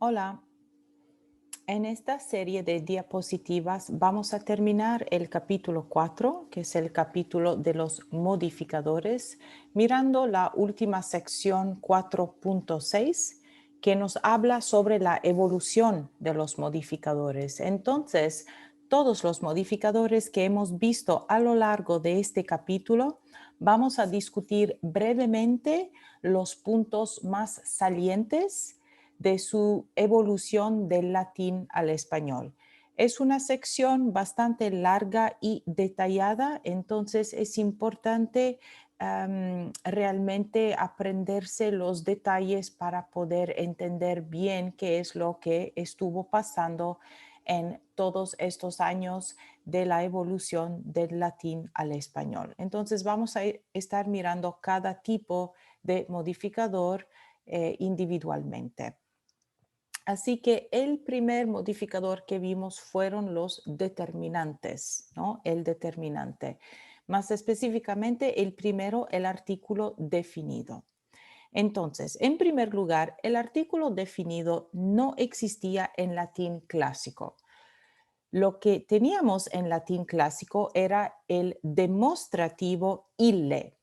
Hola, en esta serie de diapositivas vamos a terminar el capítulo 4, que es el capítulo de los modificadores, mirando la última sección 4.6, que nos habla sobre la evolución de los modificadores. Entonces, todos los modificadores que hemos visto a lo largo de este capítulo, vamos a discutir brevemente los puntos más salientes de su evolución del latín al español. Es una sección bastante larga y detallada, entonces es importante realmente aprenderse los detalles para poder entender bien qué es lo que estuvo pasando en todos estos años de la evolución del latín al español. Entonces vamos a estar mirando cada tipo de modificador individualmente. Así que el primer modificador que vimos fueron los determinantes, ¿no? El determinante. Más específicamente, el primero, el artículo definido. Entonces, en primer lugar, el artículo definido no existía en latín clásico. Lo que teníamos en latín clásico era el demostrativo ille.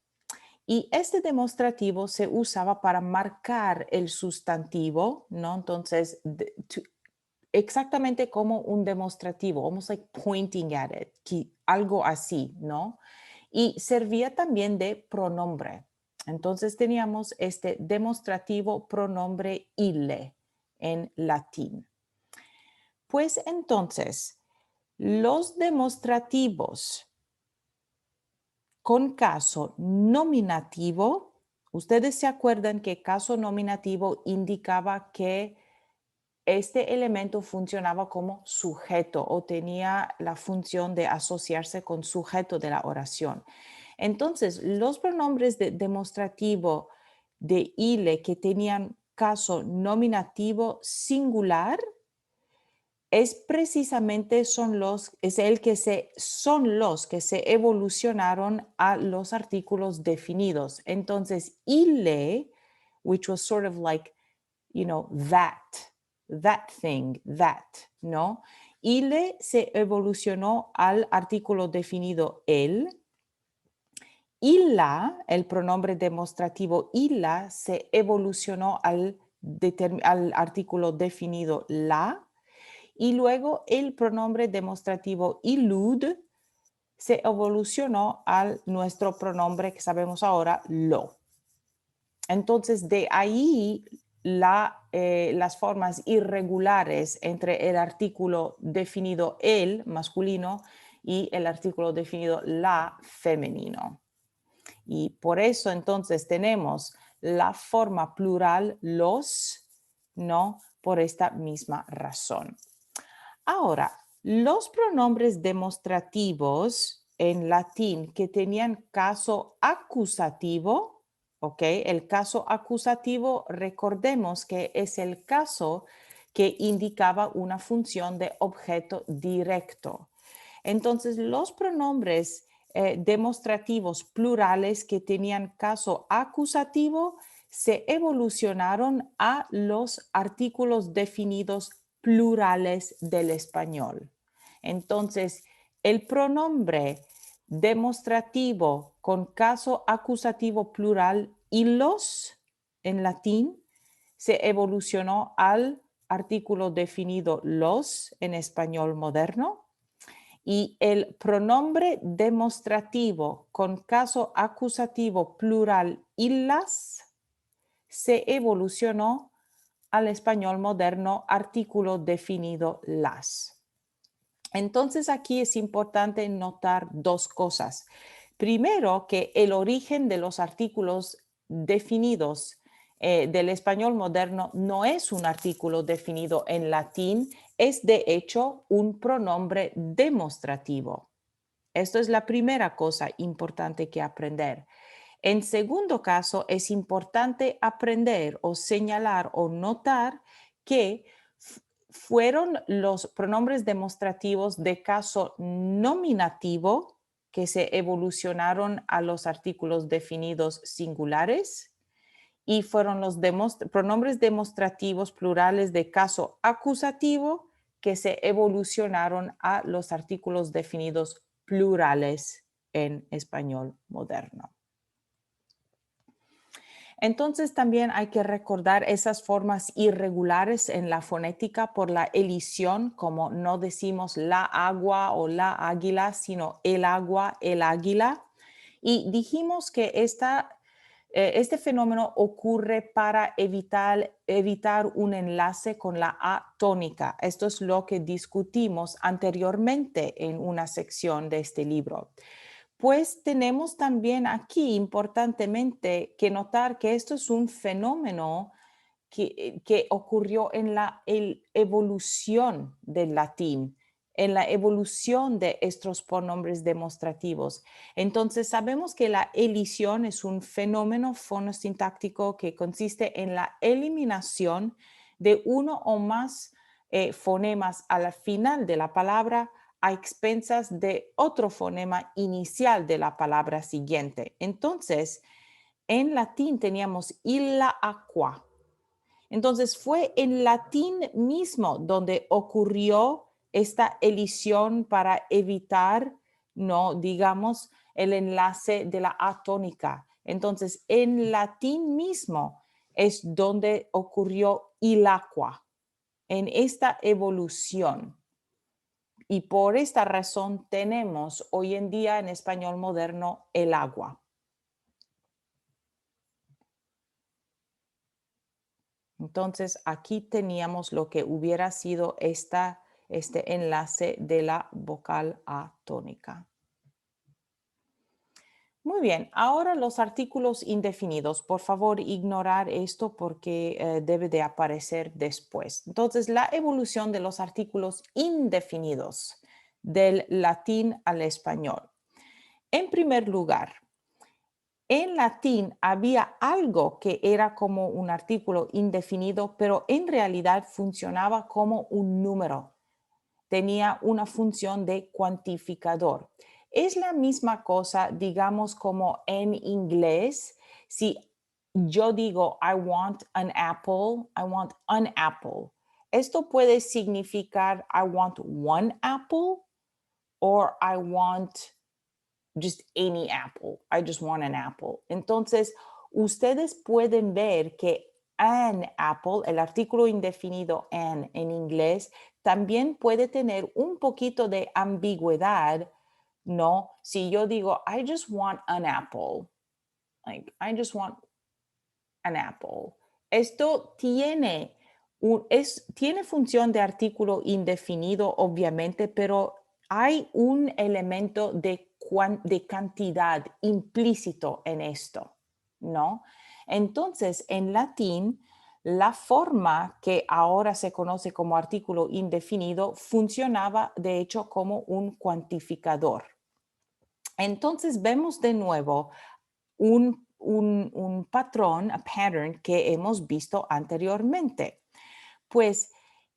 Y este demostrativo se usaba para marcar el sustantivo, ¿no? Entonces, exactamente como un demostrativo, almost like pointing at it, algo así, ¿no? Y servía también de pronombre. Entonces teníamos este demostrativo pronombre ille en latín. Pues entonces, los demostrativos con caso nominativo, ustedes se acuerdan que caso nominativo indicaba que este elemento funcionaba como sujeto o tenía la función de asociarse con sujeto de la oración. Entonces, los pronombres demostrativo de ile que tenían caso nominativo singular es precisamente son los que se evolucionaron a los artículos definidos. Entonces, ile, which was sort of like, that thing, that, ¿no? Ile se evolucionó al artículo definido el. Illa, el pronombre demostrativo illa, se evolucionó al artículo definido la. Y luego el pronombre demostrativo illud se evolucionó al nuestro pronombre que sabemos ahora, lo. Entonces, de ahí las formas irregulares entre el artículo definido el masculino y el artículo definido la femenino. Y por eso entonces tenemos la forma plural los, ¿no? Por esta misma razón. Ahora, los pronombres demostrativos en latín que tenían caso acusativo, ¿ok? El caso acusativo, recordemos que es el caso que indicaba una función de objeto directo. Entonces, los pronombres demostrativos plurales que tenían caso acusativo se evolucionaron a los artículos definidos plurales del español. Entonces, el pronombre demostrativo con caso acusativo plural illos en latín se evolucionó al artículo definido los en español moderno y el pronombre demostrativo con caso acusativo plural illas se evolucionó al español moderno artículo definido las. Entonces aquí es importante notar dos cosas. Primero, que el origen de los artículos definidos del español moderno no es un artículo definido en latín, es de hecho un pronombre demostrativo. Esto es la primera cosa importante que aprender. En segundo caso, es importante aprender o señalar o notar que fueron los pronombres demostrativos de caso nominativo que se evolucionaron a los artículos definidos singulares y fueron los pronombres demostrativos plurales de caso acusativo que se evolucionaron a los artículos definidos plurales en español moderno. Entonces también hay que recordar esas formas irregulares en la fonética por la elisión, como no decimos la agua o la águila, sino el agua, el águila. Y dijimos que este fenómeno ocurre para evitar un enlace con la A tónica. Esto es lo que discutimos anteriormente en una sección de este libro. Pues tenemos también aquí importantemente que notar que esto es un fenómeno que ocurrió en la evolución del latín, en la evolución de estos pronombres demostrativos. Entonces sabemos que la elisión es un fenómeno fonosintáctico que consiste en la eliminación de uno o más fonemas al final de la palabra a expensas de otro fonema inicial de la palabra siguiente. Entonces, en latín teníamos illa aqua. Entonces, fue en latín mismo donde ocurrió esta elisión para evitar, no digamos, el enlace de la atónica. Entonces, en latín mismo es donde ocurrió ilaqua, en esta evolución. Y por esta razón tenemos hoy en día en español moderno el agua. Entonces aquí teníamos lo que hubiera sido este enlace de la vocal atónica. Muy bien, ahora los artículos indefinidos. Por favor, ignorar esto porque debe de aparecer después. Entonces, la evolución de los artículos indefinidos del latín al español. En primer lugar, en latín había algo que era como un artículo indefinido, pero en realidad funcionaba como un número. Tenía una función de cuantificador. Es la misma cosa, digamos, como en inglés. Si yo digo, I want an apple, I want an apple. Esto puede significar I want one apple or I want just any apple. I just want an apple. Entonces, ustedes pueden ver que an apple, el artículo indefinido an en inglés, también puede tener un poquito de ambigüedad, ¿no? Si yo digo, I just want an apple, like, I just want an apple. Esto tiene función de artículo indefinido, obviamente, pero hay un elemento de cantidad implícito en esto, ¿no? Entonces, en latín, la forma que ahora se conoce como artículo indefinido funcionaba, de hecho, como un cuantificador. Entonces, vemos de nuevo un patrón, a pattern que hemos visto anteriormente. Pues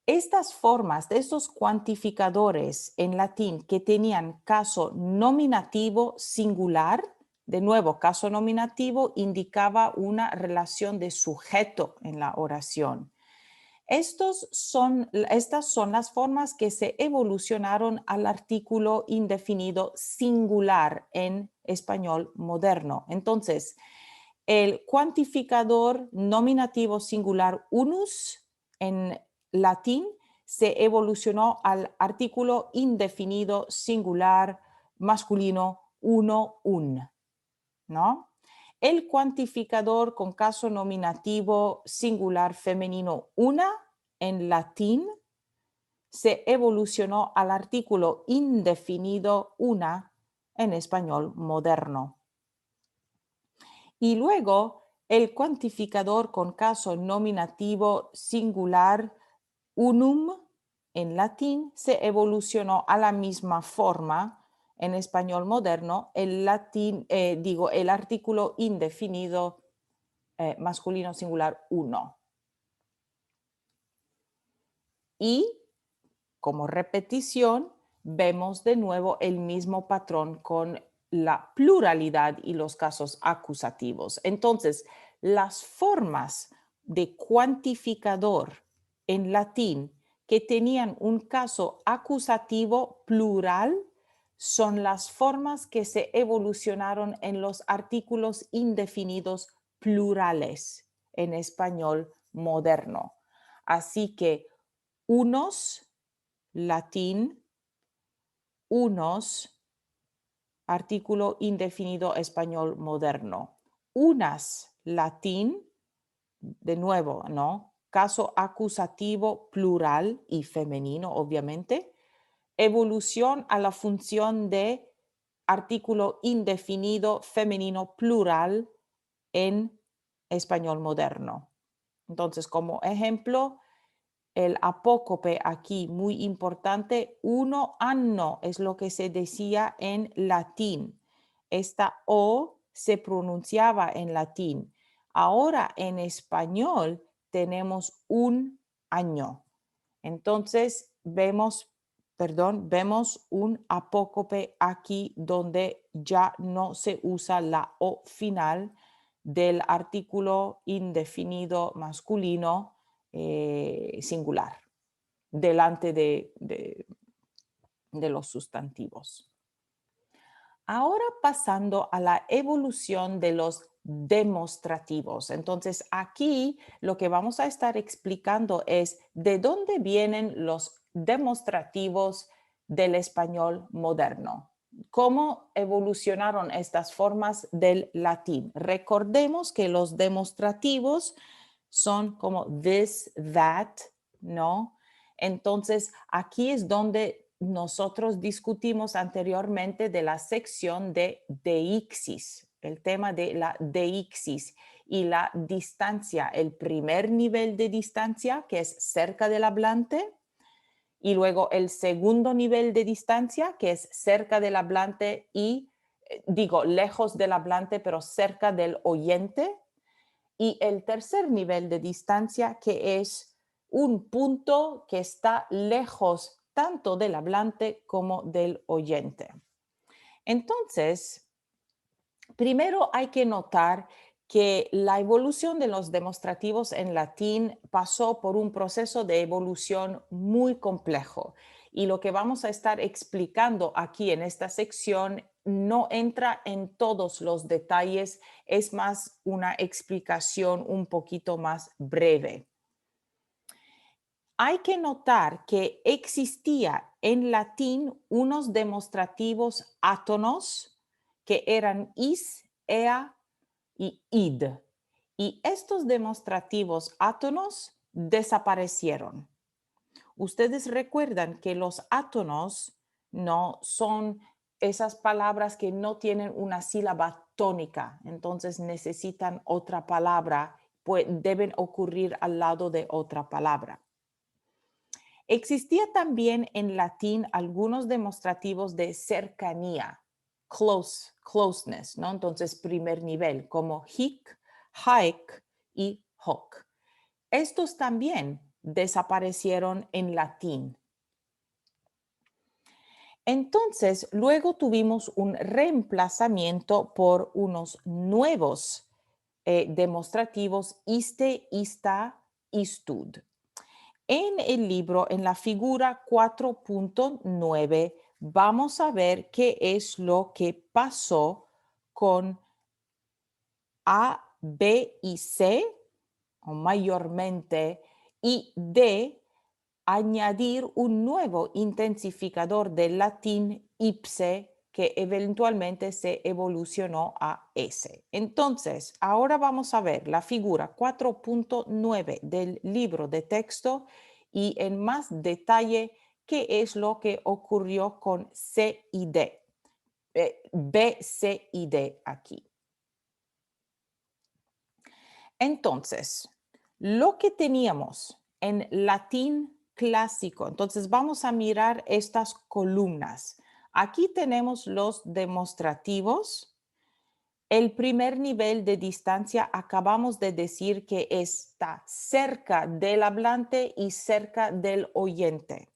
estas formas de estos cuantificadores en latín que tenían caso nominativo singular, de nuevo, caso nominativo indicaba una relación de sujeto en la oración. Estas son las formas que se evolucionaron al artículo indefinido singular en español moderno. Entonces, el cuantificador nominativo singular unus en latín se evolucionó al artículo indefinido singular masculino uno, un, ¿no? El cuantificador con caso nominativo singular femenino una en latín se evolucionó al artículo indefinido una en español moderno. Y luego el cuantificador con caso nominativo singular unum en latín se evolucionó a la misma forma en español moderno, el artículo indefinido masculino singular uno. Y como repetición, vemos de nuevo el mismo patrón con la pluralidad y los casos acusativos. Entonces, las formas de cuantificador en latín que tenían un caso acusativo plural son las formas que se evolucionaron en los artículos indefinidos plurales en español moderno. Así que unos, latín, unos, artículo indefinido español moderno. Unas, latín, de nuevo, ¿no? Caso acusativo plural y femenino, obviamente. Evolución a la función de artículo indefinido femenino plural en español moderno. Entonces, como ejemplo, el apócope aquí, muy importante, uno anno es lo que se decía en latín. Esta O se pronunciaba en latín. Ahora en español tenemos un año. Entonces vemos un apócope aquí donde ya no se usa la O final del artículo indefinido masculino singular delante de los sustantivos. Ahora pasando a la evolución de los demostrativos. Entonces aquí lo que vamos a estar explicando es de dónde vienen los demostrativos del español moderno. ¿Cómo evolucionaron estas formas del latín? Recordemos que los demostrativos son como this, that, ¿no? Entonces, aquí es donde nosotros discutimos anteriormente de la sección de deixis, el tema de la deixis y la distancia, el primer nivel de distancia que es cerca del hablante y luego el segundo nivel de distancia que es cerca del hablante y lejos del hablante pero cerca del oyente y el tercer nivel de distancia que es un punto que está lejos tanto del hablante como del oyente. Entonces, primero hay que notar que la evolución de los demostrativos en latín pasó por un proceso de evolución muy complejo. Y lo que vamos a estar explicando aquí en esta sección no entra en todos los detalles, es más una explicación un poquito más breve. Hay que notar que existía en latín unos demostrativos átonos que eran is, ea y id. Y estos demostrativos átonos desaparecieron. Ustedes recuerdan que los átonos no son esas palabras que no tienen una sílaba tónica, entonces necesitan otra palabra, pues deben ocurrir al lado de otra palabra. Existía también en latín algunos demostrativos de cercanía, closeness, ¿no? Entonces, primer nivel, como hic, haec y hoc. Estos también desaparecieron en latín. Entonces, luego tuvimos un reemplazamiento por unos nuevos demostrativos iste, ista, istud. En el libro, en la figura 4.9, vamos a ver qué es lo que pasó con A, B y C, o mayormente, y D, añadir un nuevo intensificador del latín ipse que eventualmente se evolucionó a S. Entonces, ahora vamos a ver la figura 4.9 del libro de texto y en más detalle qué es lo que ocurrió con C y D. B, C y D aquí. Entonces, lo que teníamos en latín clásico, entonces vamos a mirar estas columnas. Aquí tenemos los demostrativos. El primer nivel de distancia acabamos de decir que está cerca del hablante y cerca del oyente.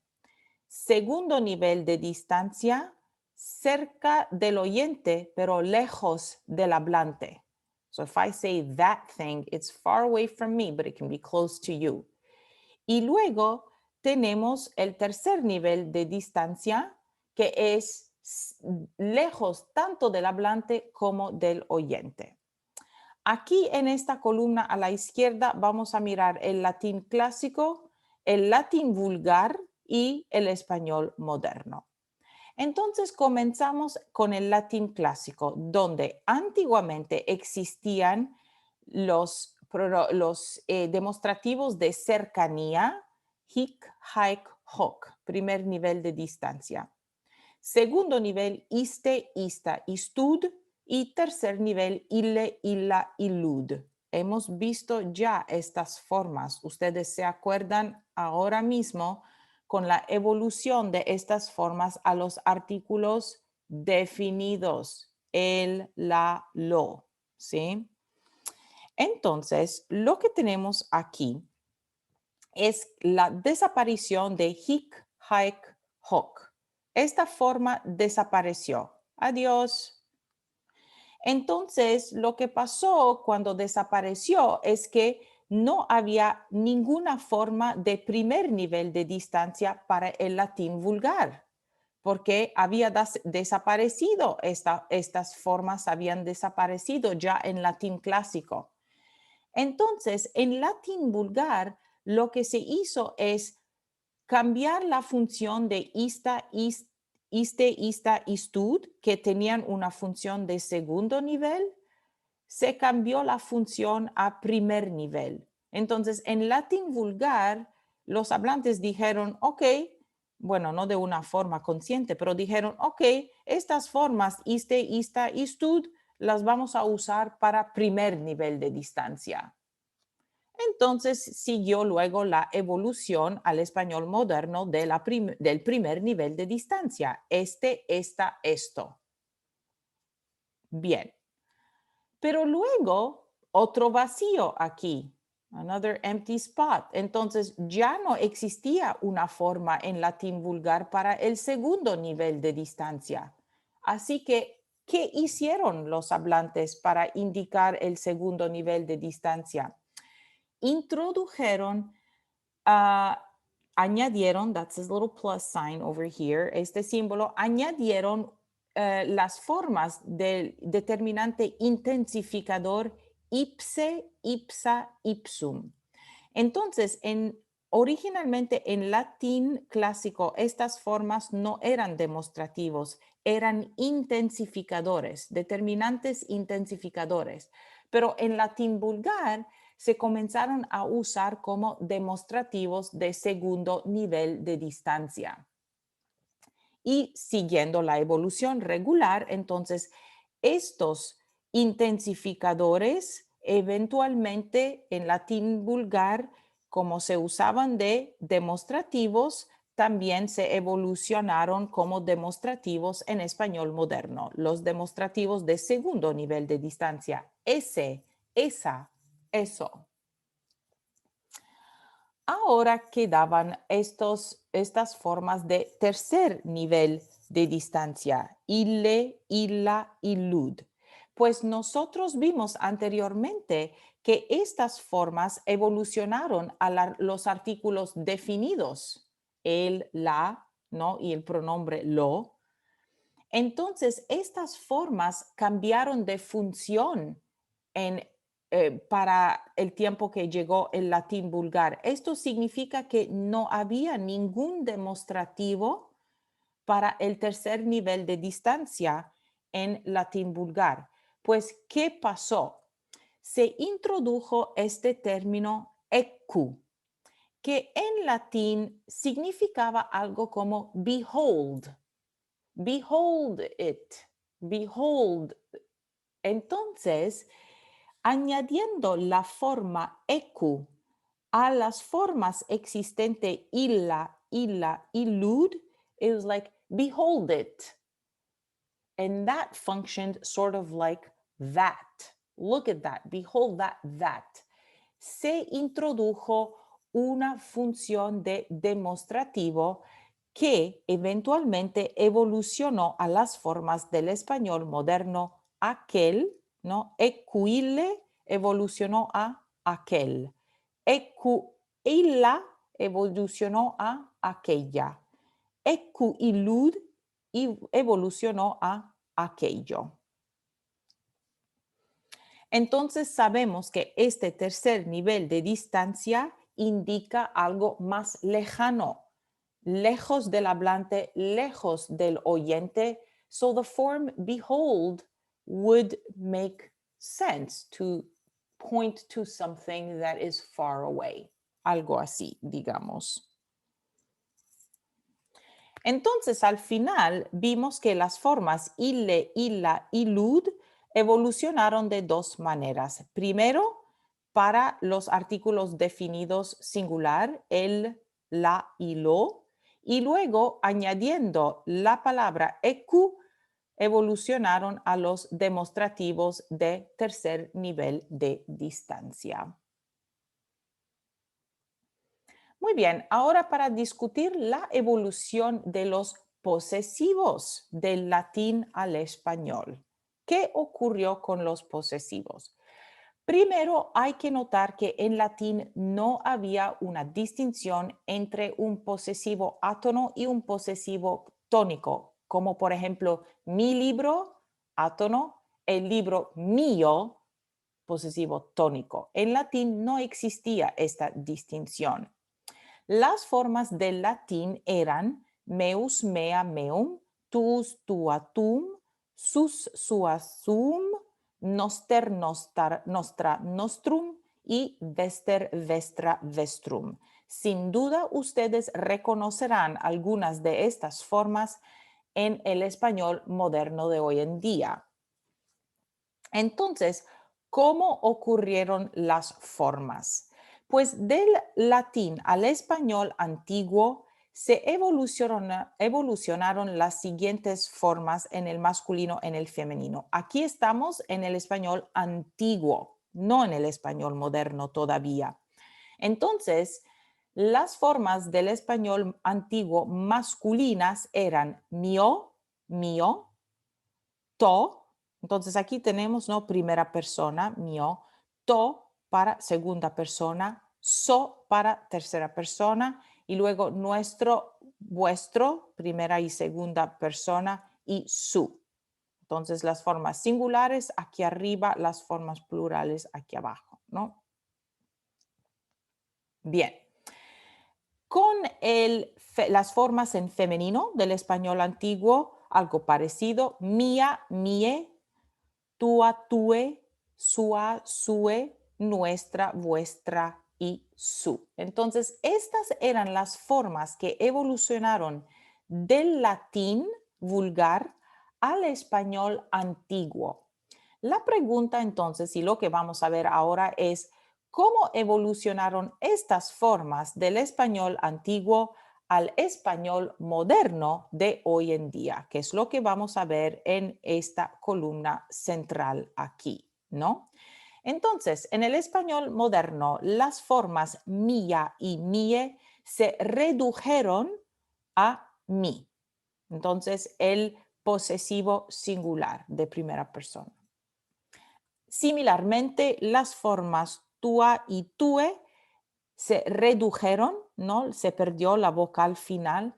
Segundo nivel de distancia, cerca del oyente, pero lejos del hablante. So if I say that thing, it's far away from me, but it can be close to you. Y luego tenemos el tercer nivel de distancia, que es lejos tanto del hablante como del oyente. Aquí en esta columna a la izquierda vamos a mirar el latín clásico, el latín vulgar y el español moderno. Entonces comenzamos con el latín clásico, donde antiguamente existían los demostrativos de cercanía, hic, haec, hoc, primer nivel de distancia. Segundo nivel, iste, ista, istud. Y tercer nivel, ille, illa, illud. Hemos visto ya estas formas. Ustedes se acuerdan ahora mismo con la evolución de estas formas a los artículos definidos, el, la, lo, ¿sí? Entonces, lo que tenemos aquí es la desaparición de hic, haec, hoc. Esta forma desapareció. Adiós. Entonces, lo que pasó cuando desapareció es que no había ninguna forma de primer nivel de distancia para el latín vulgar, porque había desaparecido, estas formas habían desaparecido ya en latín clásico. Entonces, en latín vulgar, lo que se hizo es cambiar la función de ista, iste, ista, istud, que tenían una función de segundo nivel, se cambió la función a primer nivel. Entonces, en latín vulgar, los hablantes dijeron, ok, bueno, no de una forma consciente, pero dijeron, ok, estas formas, iste, ista, istud, las vamos a usar para primer nivel de distancia. Entonces siguió luego la evolución al español moderno del primer nivel de distancia. Este, esta, esto. Bien. Pero luego otro vacío aquí. Another empty spot. Entonces ya no existía una forma en latín vulgar para el segundo nivel de distancia. Así que, ¿qué hicieron los hablantes para indicar el segundo nivel de distancia? Introdujeron, añadieron, that's this little plus sign over here, este símbolo, añadieron las formas del determinante intensificador ipse, ipsa, ipsum. Entonces, originalmente en latín clásico, estas formas no eran demostrativos, eran intensificadores, determinantes intensificadores. Pero en latín vulgar se comenzaron a usar como demostrativos de segundo nivel de distancia. Y siguiendo la evolución regular, entonces estos intensificadores eventualmente en latín vulgar, como se usaban de demostrativos, también se evolucionaron como demostrativos en español moderno, los demostrativos de segundo nivel de distancia, ese, esa, eso. Ahora quedaban estas formas de tercer nivel de distancia, ille, illa, illud. Pues nosotros vimos anteriormente que estas formas evolucionaron a los artículos definidos, el, la, ¿no? Y el pronombre lo. Entonces, estas formas cambiaron de función para el tiempo que llegó el latín vulgar. Esto significa que no había ningún demostrativo para el tercer nivel de distancia en latín vulgar. Pues, ¿qué pasó? Se introdujo este término ecu, que en latín significaba algo como behold. Behold it, behold. Entonces, añadiendo la forma ecu a las formas existentes illa, illa, illud, it was like, behold it. And that functioned sort of like that. Look at that, behold that, that. Se introdujo una función de demostrativo que eventualmente evolucionó a las formas del español moderno aquel, ¿no? Ecuile evolucionó a aquel. Ecuila evolucionó a aquella. Ecuilud evolucionó a aquello. Entonces sabemos que este tercer nivel de distancia indica algo más lejano, lejos del hablante, lejos del oyente. So the form behold would make sense to point to something that is far away. Algo así, digamos. Entonces, al final, vimos que las formas ille, illa y lud evolucionaron de dos maneras. Primero, para los artículos definidos singular, el, la y lo, y luego, añadiendo la palabra ecu, evolucionaron a los demostrativos de tercer nivel de distancia. Muy bien, ahora para discutir la evolución de los posesivos del latín al español. ¿Qué ocurrió con los posesivos? Primero, hay que notar que en latín no había una distinción entre un posesivo átono y un posesivo tónico, como por ejemplo mi libro, átono, el libro mío, posesivo tónico. En latín no existía esta distinción. Las formas del latín eran meus, mea, meum, tuus, tua, tum, sus, sua, sum, noster, nostra, nostrum y vester, vestra, vestrum. Sin duda, ustedes reconocerán algunas de estas formas en el español moderno de hoy en día. Entonces, ¿cómo ocurrieron las formas? Pues del latín al español antiguo se evolucionaron las siguientes formas en el masculino, en el femenino. Aquí estamos en el español antiguo, no en el español moderno todavía. Entonces, las formas del español antiguo masculinas eran mio, mío, to. Entonces aquí tenemos, ¿no? Primera persona, mio, to para segunda persona, so para tercera persona y luego nuestro, vuestro, primera y segunda persona y su. Entonces las formas singulares aquí arriba, las formas plurales aquí abajo, ¿no? Bien. Con las formas en femenino del español antiguo, algo parecido, mía, mie, tua, tue, sua, sue, nuestra, vuestra y su. Entonces, estas eran las formas que evolucionaron del latín vulgar al español antiguo. La pregunta entonces, y lo que vamos a ver ahora es, ¿cómo evolucionaron estas formas del español antiguo al español moderno de hoy en día? Que es lo que vamos a ver en esta columna central aquí, ¿no? Entonces, en el español moderno, las formas mía y mie se redujeron a mi. Entonces, el posesivo singular de primera persona. Similarmente, las formas tua y tue se redujeron, ¿no? Se perdió la vocal final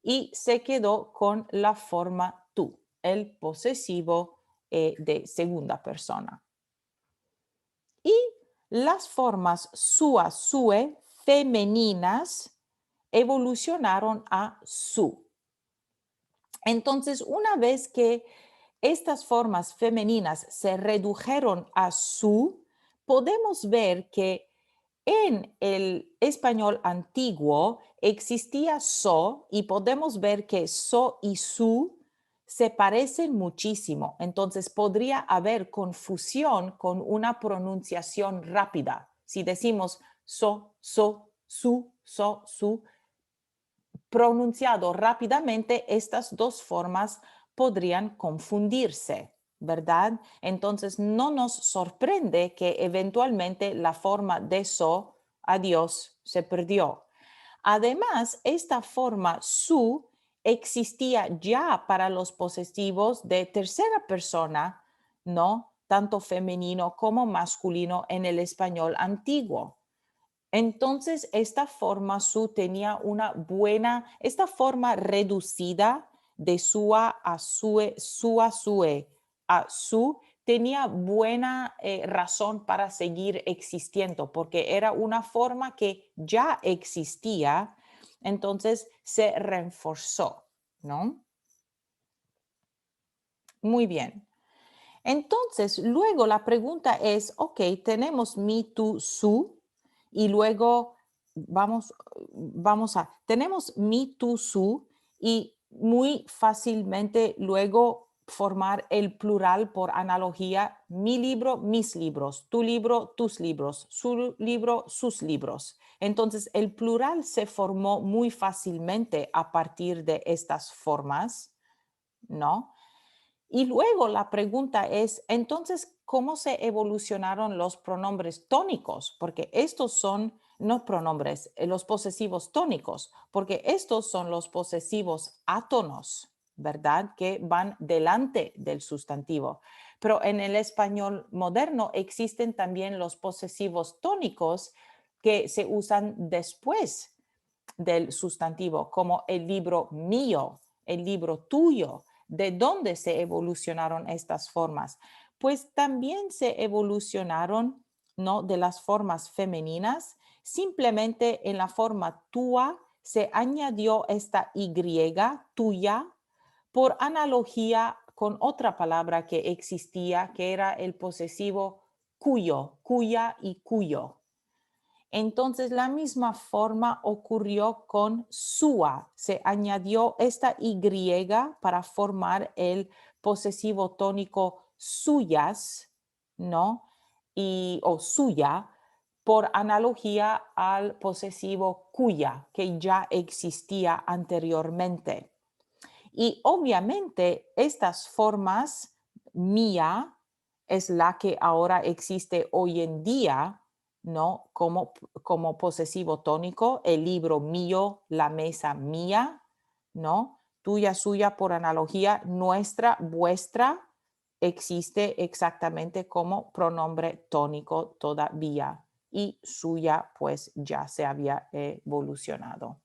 y se quedó con la forma tú, el posesivo de segunda persona. Y las formas sua, sue, femeninas, evolucionaron a su. Entonces, una vez que estas formas femeninas se redujeron a su, podemos ver que en el español antiguo existía so y podemos ver que so y su se parecen muchísimo. Entonces podría haber confusión con una pronunciación rápida. Si decimos so, su, pronunciado rápidamente, estas dos formas podrían confundirse, ¿verdad? Entonces no nos sorprende que eventualmente la forma de so, adiós, se perdió. Además, esta forma su existía ya para los posesivos de tercera persona, ¿no? tanto femenino como masculino en el español antiguo. Entonces, esta forma su tenía una buena, esta forma reducida de sua a sue, sua sue, a su, tenía buena razón para seguir existiendo, porque era una forma que ya existía, entonces se reforzó, ¿no? Muy bien. Entonces, luego la pregunta es, ok, tenemos me, tú, su, y luego tenemos me, tú, su, y muy fácilmente luego formar el plural por analogía, mi libro, mis libros, tu libro, tus libros, su libro, sus libros. Entonces, el plural se formó muy fácilmente a partir de estas formas, ¿no? Y luego la pregunta es, entonces, ¿cómo se evolucionaron los pronombres tónicos? Porque estos son, no pronombres, los posesivos tónicos, porque estos son los posesivos átonos, ¿verdad? Que van delante del sustantivo. Pero en el español moderno existen también los posesivos tónicos que se usan después del sustantivo, como el libro mío, el libro tuyo. ¿De dónde se evolucionaron estas formas? Pues también se evolucionaron, ¿no? De las formas femeninas. Simplemente en la forma tua se añadió esta Y, tuya, por analogía con otra palabra que existía, que era el posesivo cuyo, cuya y cuyo. Entonces, la misma forma ocurrió con sua. Se añadió esta Y para formar el posesivo tónico suyas, ¿no? O suya, por analogía al posesivo cuya, que ya existía anteriormente. Y obviamente estas formas, mía, es la que ahora existe hoy en día, ¿no? Como posesivo tónico, el libro mío, la mesa mía, ¿no? Tuya, suya, por analogía, nuestra, vuestra, existe exactamente como pronombre tónico todavía. Y suya, pues ya se había evolucionado.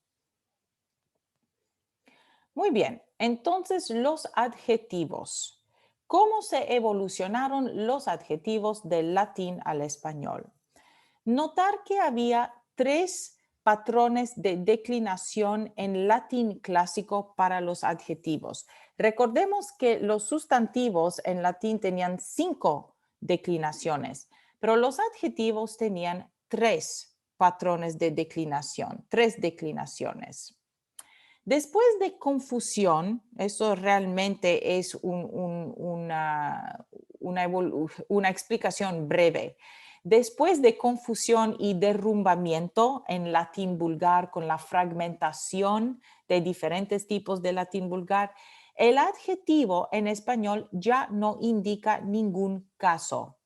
Muy bien, entonces los adjetivos. ¿Cómo se evolucionaron los adjetivos del latín al español? Notar que había tres patrones de declinación en latín clásico para los adjetivos. Recordemos que los sustantivos en latín tenían 5 declinaciones, pero los adjetivos tenían 3 patrones de declinación, 3 declinaciones. Después de confusión, eso realmente es una explicación breve. Después de confusión y derrumbamiento en latín vulgar con la fragmentación de diferentes tipos de latín vulgar, el adjetivo en español ya no indica ningún caso.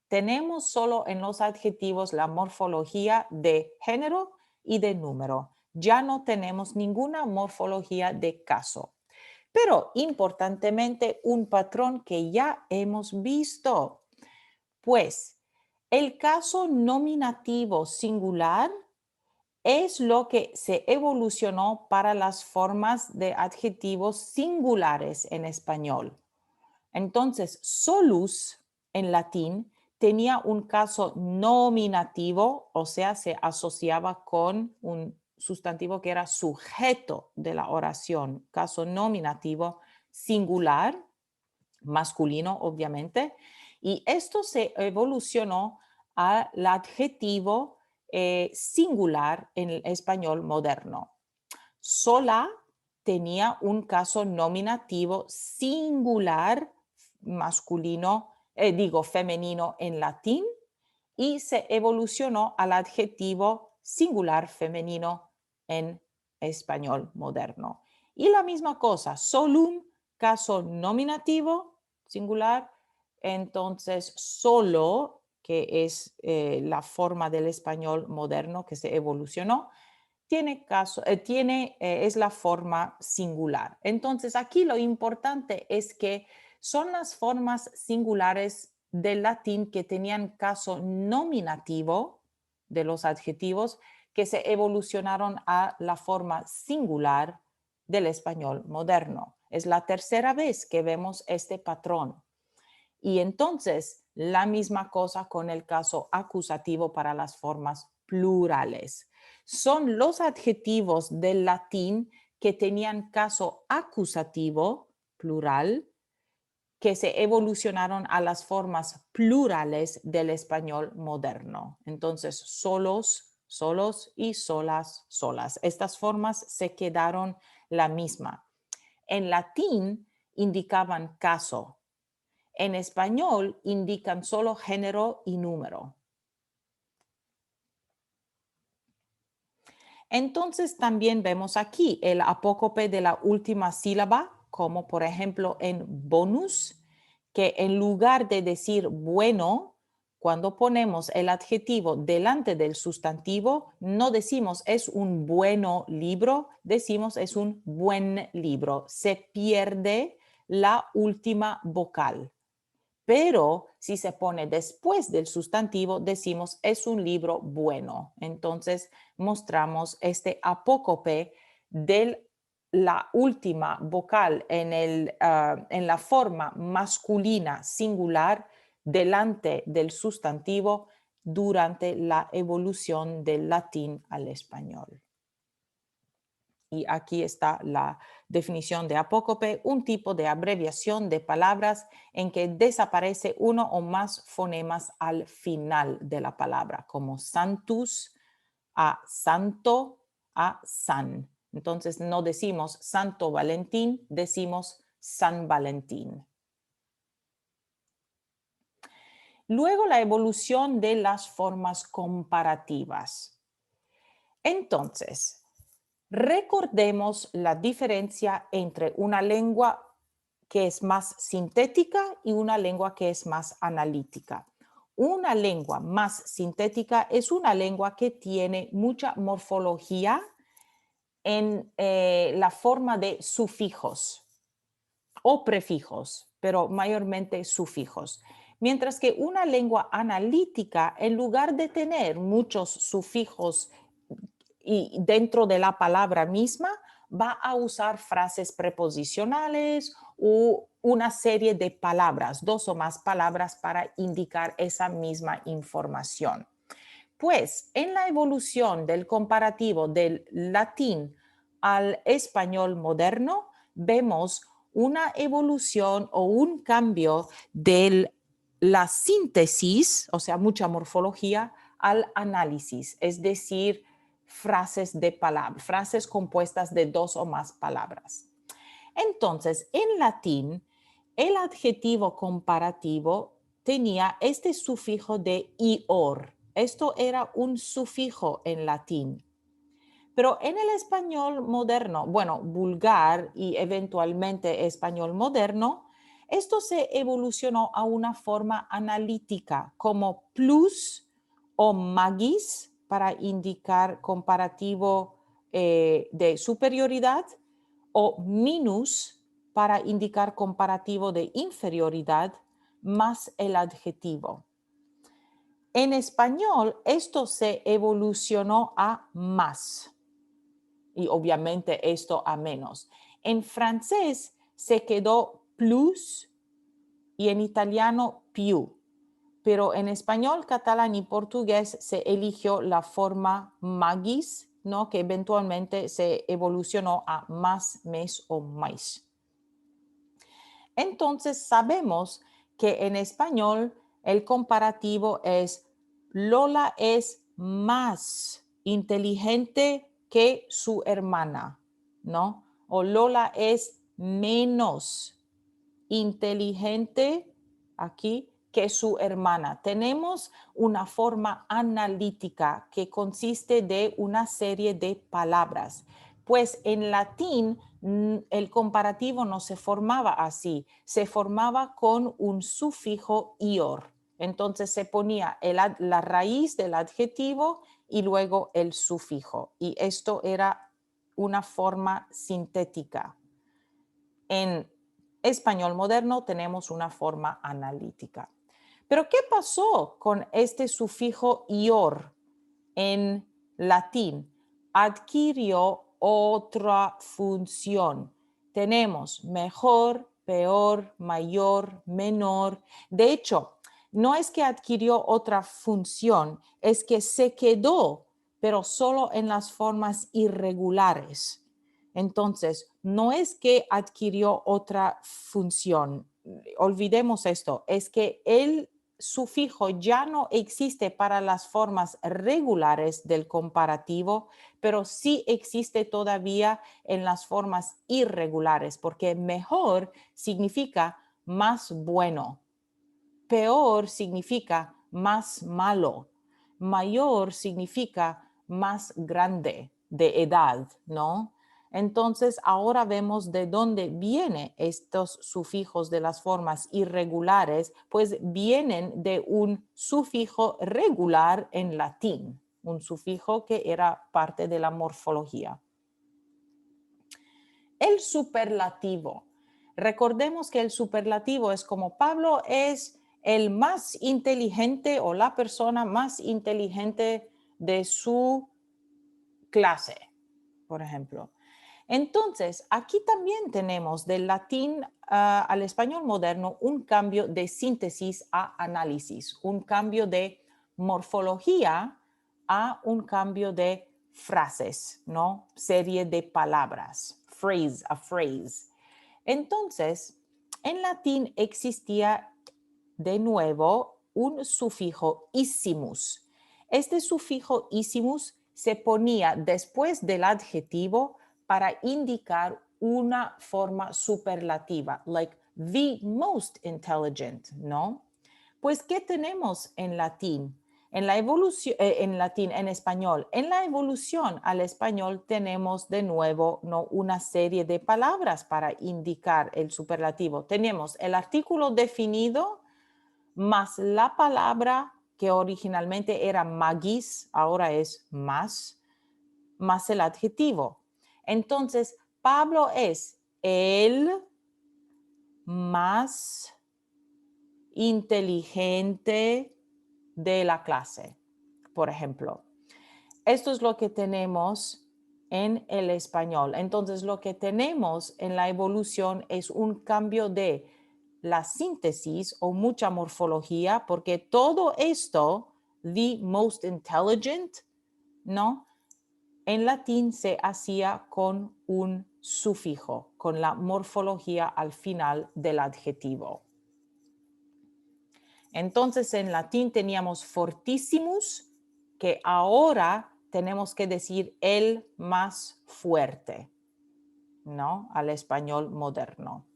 Tenemos solo en los adjetivos la morfología de género y de número. Ya no tenemos ninguna morfología de caso. Pero importantemente, un patrón que ya hemos visto, pues el caso nominativo singular es lo que se evolucionó para las formas de adjetivos singulares en español. Entonces, solus en latín tenía un caso nominativo, o sea, se asociaba con un sustantivo que era sujeto de la oración, caso nominativo singular, masculino, obviamente, y esto se evolucionó al adjetivo singular en el español moderno. Sola tenía un caso nominativo singular masculino, femenino en latín y se evolucionó al adjetivo singular femenino en español moderno. Y la misma cosa, solum, caso nominativo singular, entonces solo, que es la forma del español moderno que se evolucionó, es la forma singular. Entonces, aquí lo importante es que son las formas singulares del latín que tenían caso nominativo de los adjetivos que se evolucionaron a la forma singular del español moderno. Es la tercera vez que vemos este patrón. Y entonces, la misma cosa con el caso acusativo para las formas plurales. Son los adjetivos del latín que tenían caso acusativo, plural, que se evolucionaron a las formas plurales del español moderno. Entonces, solos, solos y solas, solas. Estas formas se quedaron la misma. En latín indicaban caso. En español indican solo género y número. Entonces también vemos aquí el apócope de la última sílaba, como por ejemplo en bonus, que en lugar de decir bueno, cuando ponemos el adjetivo delante del sustantivo, no decimos es un bueno libro, decimos es un buen libro. Se pierde la última vocal. Pero si se pone después del sustantivo, decimos es un libro bueno. Entonces mostramos este apócope de la última vocal en la forma masculina singular delante del sustantivo durante la evolución del latín al español. Y aquí está la definición de apócope, un tipo de abreviación de palabras en que desaparece uno o más fonemas al final de la palabra, como santus a santo a san. Entonces no decimos Santo Valentín, decimos San Valentín. Luego la evolución de las formas comparativas. Entonces, recordemos la diferencia entre una lengua que es más sintética y una lengua que es más analítica. Una lengua más sintética es una lengua que tiene mucha morfología en la forma de sufijos o prefijos, pero mayormente sufijos. Mientras que una lengua analítica, en lugar de tener muchos sufijos y dentro de la palabra misma va a usar frases preposicionales o una serie de palabras, dos o más palabras para indicar esa misma información. Pues en la evolución del comparativo del latín al español moderno, vemos una evolución o un cambio de la síntesis, o sea, mucha morfología, al análisis, es decir, frases de palabras, frases compuestas de dos o más palabras. Entonces, en latín, el adjetivo comparativo tenía este sufijo de ior. Esto era un sufijo en latín. Pero en el español moderno, bueno, vulgar y eventualmente español moderno, esto se evolucionó a una forma analítica como plus o magis para indicar comparativo de superioridad o minus para indicar comparativo de inferioridad más el adjetivo. En español esto se evolucionó a más y obviamente esto a menos. En francés se quedó plus y en italiano più, pero en español, catalán y portugués se eligió la forma magis, ¿no? Que eventualmente se evolucionó a más, mes o mais. Entonces sabemos que en español el comparativo es Lola es más inteligente que su hermana, ¿no? O Lola es menos inteligente aquí que su hermana. Tenemos una forma analítica que consiste de una serie de palabras. Pues en latín el comparativo no se formaba así, se formaba con un sufijo ior. Entonces se ponía la raíz del adjetivo y luego el sufijo. Y esto era una forma sintética. En español moderno tenemos una forma analítica. Pero ¿qué pasó con este sufijo ior en latín? Adquirió otra función. Tenemos mejor, peor, mayor, menor. De hecho, no es que adquirió otra función, es que se quedó, pero solo en las formas irregulares. Entonces, no es que adquirió otra función. Olvidemos esto, es que el sufijo ya no existe para las formas regulares del comparativo, pero sí existe todavía en las formas irregulares, porque mejor significa más bueno, peor significa más malo, mayor significa más grande de edad, ¿no? Entonces, ahora vemos de dónde vienen estos sufijos de las formas irregulares, pues vienen de un sufijo regular en latín, un sufijo que era parte de la morfología. El superlativo. Recordemos que el superlativo es como Pablo es el más inteligente o la persona más inteligente de su clase, por ejemplo. Entonces, aquí también tenemos del latín al español moderno un cambio de síntesis a análisis, un cambio de morfología a un cambio de frases, ¿no? Serie de palabras, phrase a phrase. Entonces, en latín existía de nuevo un sufijo isimus. Este sufijo isimus se ponía después del adjetivo para indicar una forma superlativa, like the most intelligent, ¿no? Pues, ¿qué tenemos en latín? En la evolución, en latín, en español. En la evolución al español tenemos de nuevo, ¿no?, una serie de palabras para indicar el superlativo. Tenemos el artículo definido más la palabra que originalmente era magis, ahora es más el adjetivo. Entonces, Pablo es el más inteligente de la clase, por ejemplo. Esto es lo que tenemos en el español. Entonces, lo que tenemos en la evolución es un cambio de la síntesis o mucha morfología, porque todo esto, the most intelligent, ¿no? En latín se hacía con un sufijo, con la morfología al final del adjetivo. Entonces, en latín teníamos fortissimus, que ahora tenemos que decir el más fuerte, ¿no? Al español moderno.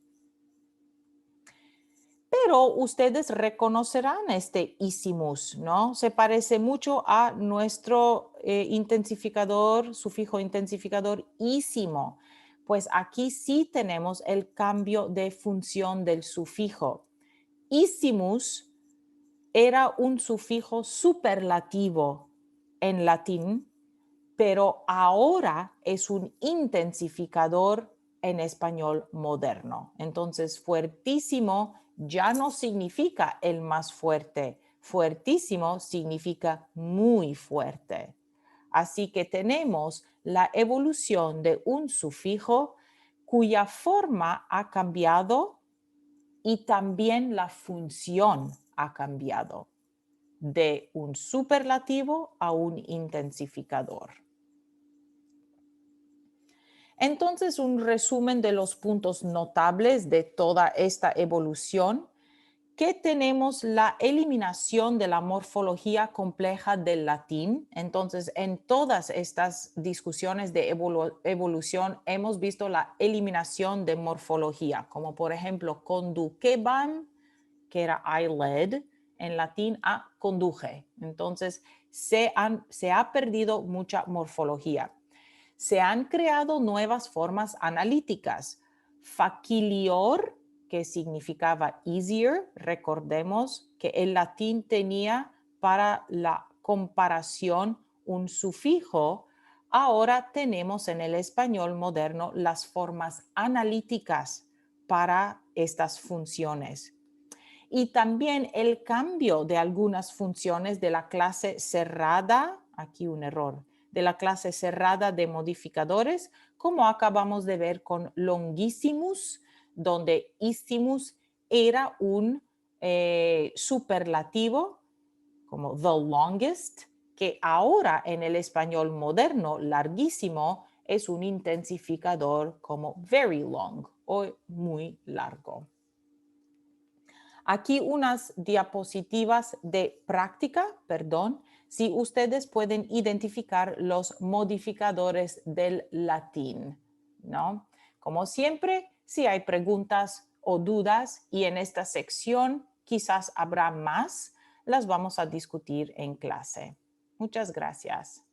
Pero ustedes reconocerán este isimus, ¿no? Se parece mucho a nuestro intensificador, sufijo intensificador ísimo. Pues aquí sí tenemos el cambio de función del sufijo. Isimus era un sufijo superlativo en latín, pero ahora es un intensificador en español moderno. Entonces, fuertísimo ya no significa el más fuerte. Fuertísimo significa muy fuerte. Así que tenemos la evolución de un sufijo cuya forma ha cambiado y también la función ha cambiado de un superlativo a un intensificador. Entonces, un resumen de los puntos notables de toda esta evolución, que tenemos la eliminación de la morfología compleja del latín. Entonces, en todas estas discusiones de evolución hemos visto la eliminación de morfología, como por ejemplo conduceban, que era I led, en latín a conduje. Entonces, se ha perdido mucha morfología. Se han creado nuevas formas analíticas. Facilior, que significaba easier, recordemos que el latín tenía para la comparación un sufijo. Ahora tenemos en el español moderno las formas analíticas para estas funciones. y también el cambio de algunas funciones de la clase cerrada, aquí un error, de la clase cerrada de modificadores, como acabamos de ver con longissimus, donde issimus era un superlativo, como the longest, que ahora en el español moderno, larguísimo, es un intensificador como very long o muy largo. Aquí unas diapositivas de práctica, perdón, si ustedes pueden identificar los modificadores del latín, ¿no? Como siempre, si hay preguntas o dudas y en esta sección quizás habrá más, las vamos a discutir en clase. Muchas gracias.